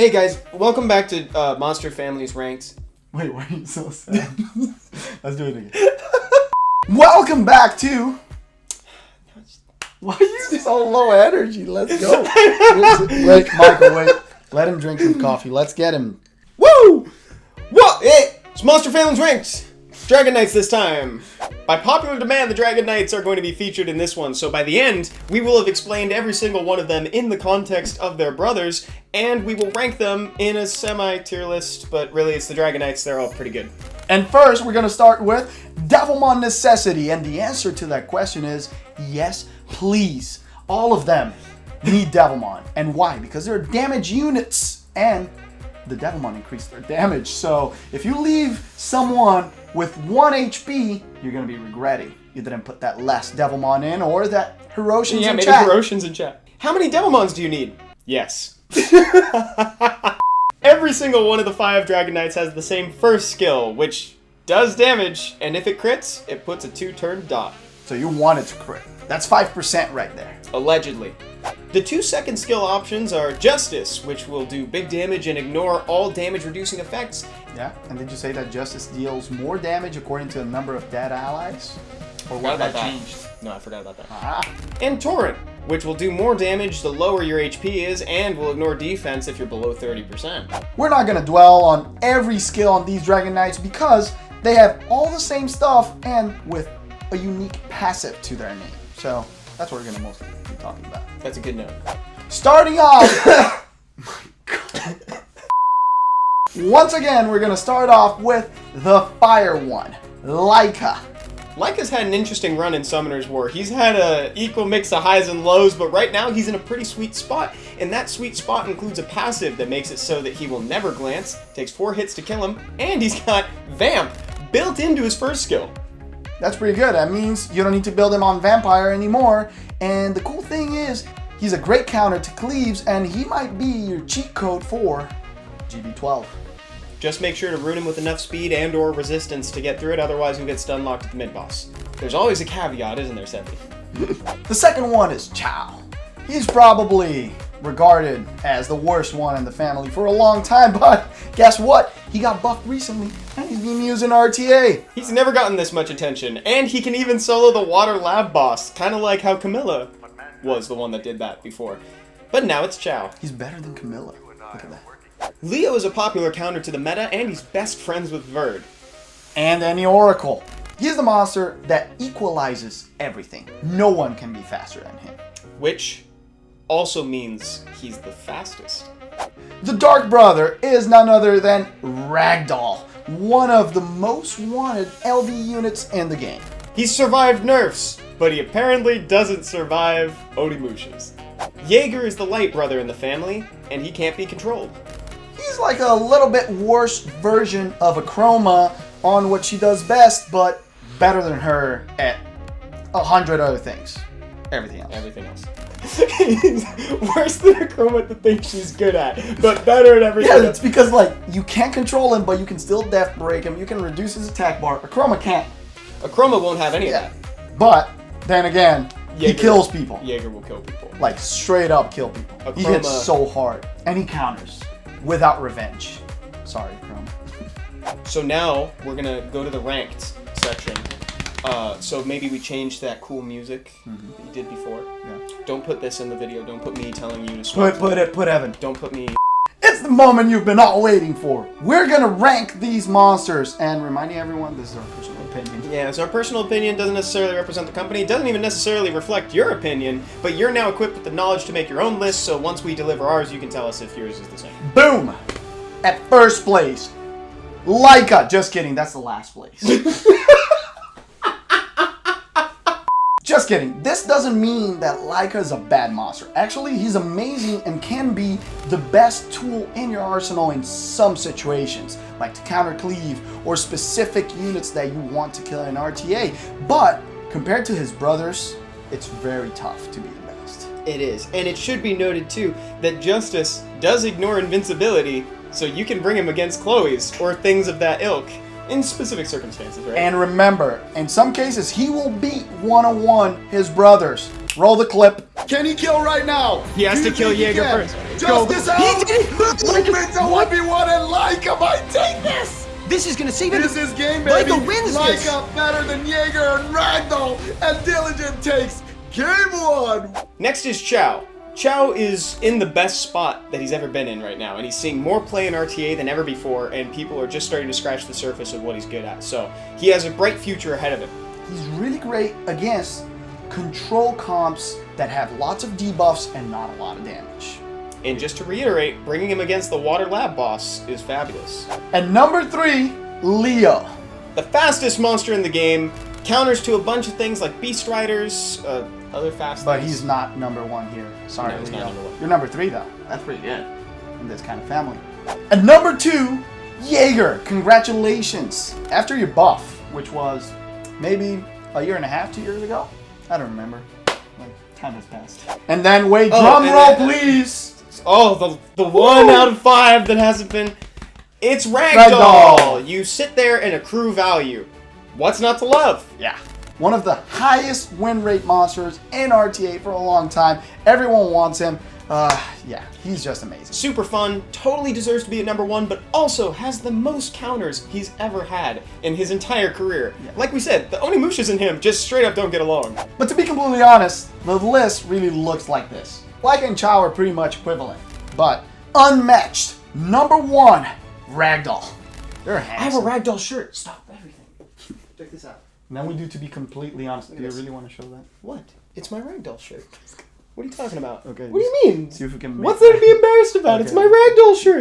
Hey guys, welcome back to Monster Families Ranked. Wait, why are you so sad? Let's do it again. Welcome back to... Why are you so low energy? Let's go. Wait, Michael, wait. Let him drink some coffee. Let's get him. Woo! What? Hey, it's Monster Families Ranked. Dragon Knights this time. By popular demand, the Dragon Knights are going to be featured in this one, so by the end, we will have explained every single one of them in the context of their brothers, and we will rank them in a semi-tier list, but really it's the Dragon Knights, they're all pretty good. And first, we're going to start with Devilmon necessity, and the answer to that question is yes, please. All of them need Devilmon. And why? Because they're damage units, and the Devilmon increase their damage. So if you leave someone with 1 HP, you're going to be regretting you didn't put that last Devilmon in or that Hiroshins in chat. Yeah, maybe Hiroshins in chat. How many Devilmons do you need? Yes. Every single one of the 5 Dragon Knights has the same first skill, which does damage, and if it crits, it puts a 2-turn dot. So you want it to crit. That's 5% right there. Allegedly. The 2 second skill options are Justice, which will do big damage and ignore all damage-reducing effects. Yeah, and did you say that Justice deals more damage according to the number of dead allies? Or what that changed? No, I forgot about that. Ah. And Torrent, which will do more damage the lower your HP is and will ignore defense if you're below 30%. We're not going to dwell on every skill on these Dragon Knights because they have all the same stuff and with a unique passive to their name. So that's what we're going to mostly be talking about. That's a good note. Starting off... Once again, we're going to start off with the fire one, Laika. Laika's had an interesting run in Summoner's War. He's had an equal mix of highs and lows, but right now he's in a pretty sweet spot. And that sweet spot includes a passive that makes it so that he will never glance, takes 4 hits to kill him, and he's got Vamp built into his first skill. That's pretty good. That means you don't need to build him on Vampire anymore. And the cool thing is, he's a great counter to Cleaves, and he might be your cheat code for GB12. Just make sure to rune him with enough speed and or resistance to get through it, otherwise you'll get stun locked at the mid-boss. There's always a caveat, isn't there, Seppi? The second one is Chow. He's probably regarded as the worst one in the family for a long time, but guess what? He got buffed recently, and he's being used in RTA. He's never gotten this much attention, and he can even solo the Water Lab boss, kind of like how Camilla was the one that did that before. But now it's Chow. He's better than Camilla. Look at that. Leo is a popular counter to the meta, and he's best friends with Verd. And any Oracle. He's the monster that equalizes everything. No one can be faster than him. Which also means he's the fastest. The Dark Brother is none other than Ragdoll, one of the most wanted LV units in the game. He's survived nerfs, but he apparently doesn't survive Onimushas. Jaeger is the light brother in the family, and he can't be controlled. He's like a little bit worse version of a Chroma on what she does best, but better than her at 100 other things. Everything else. Everything else. He's worse than a Chroma at the thing she's good at, but better at everything else. Yeah, it's because like you can't control him, but you can still death break him. You can reduce his attack bar. A Chroma can't. A Chroma won't have any of that. But then again, he kills people. Jaeger will kill people. Like straight up kill people. He hits so hard, and he counters without revenge. Sorry, Chroma. So now we're gonna go to the ranked section. So maybe we change that cool music that you did before. Yeah. Don't put this in the video. Don't put me telling you to swap. Put Evan. Don't put me. It's the moment you've been all waiting for. We're gonna rank these monsters, and reminding everyone, this is our personal opinion. Yeah, so our personal opinion doesn't necessarily represent the company. It doesn't even necessarily reflect your opinion, but you're now equipped with the knowledge to make your own list, so once we deliver ours, you can tell us if yours is the same. Boom! At first place, Laika. Just kidding, that's the last place. Just kidding. This doesn't mean that Laika is a bad monster. Actually, he's amazing and can be the best tool in your arsenal in some situations, like to counter cleave or specific units that you want to kill in RTA. But compared to his brothers, it's very tough to be the best. It is. And it should be noted too that Justice does ignore invincibility, so you can bring him against Chloe's or things of that ilk. In specific circumstances, right? And remember, in some cases, he will beat one-on-one his brothers. Roll the clip. Can he kill right now? He has to kill Jaeger first. Justice out! this is gonna save it. This is game, baby. Michael wins this. Leica better than Jaeger and Ragdoll, and Diligent takes game 1. Next is Chow. Chow is in the best spot that he's ever been in right now, and he's seeing more play in RTA than ever before, and people are just starting to scratch the surface of what he's good at. So he has a bright future ahead of him. He's really great against control comps that have lots of debuffs and not a lot of damage. And just to reiterate, bringing him against the Water Lab boss is fabulous. And number 3, Leo. The fastest monster in the game, counters to a bunch of things like Beast Riders, other fast But things. he's not number 1 here. Sorry, No, he's Leo. not number 1. You're number 3 though. That's pretty good. In this kind of family. And number 2, Jaeger. Congratulations. After your buff, which was maybe a year and a half, 2 years ago? I don't remember. Like, time has passed. And then wait, drum roll, please. Oh, the 1 out of 5 that hasn't been... It's Ragdoll. Ragdoll! You sit there and accrue value. What's not to love? Yeah. One of the highest win rate monsters in RTA for a long time. Everyone wants him. Yeah, he's just amazing. Super fun, totally deserves to be at number 1, but also has the most counters he's ever had in his entire career. Yeah. Like we said, the Onimushas and him just straight up don't get along. But to be completely honest, the list really looks like this. Like and Chow are pretty much equivalent, but unmatched. Number 1, Ragdoll. They're I have a handsome. Ragdoll shirt. Stop everything. Check this out. Now we do, to be completely honest. Do you Yes. really want to show that? What? It's my Ragdoll shirt. What are you talking about? Okay, What do you mean? see if we can make What's there to be embarrassed about? It's Okay. my Ragdoll shirt.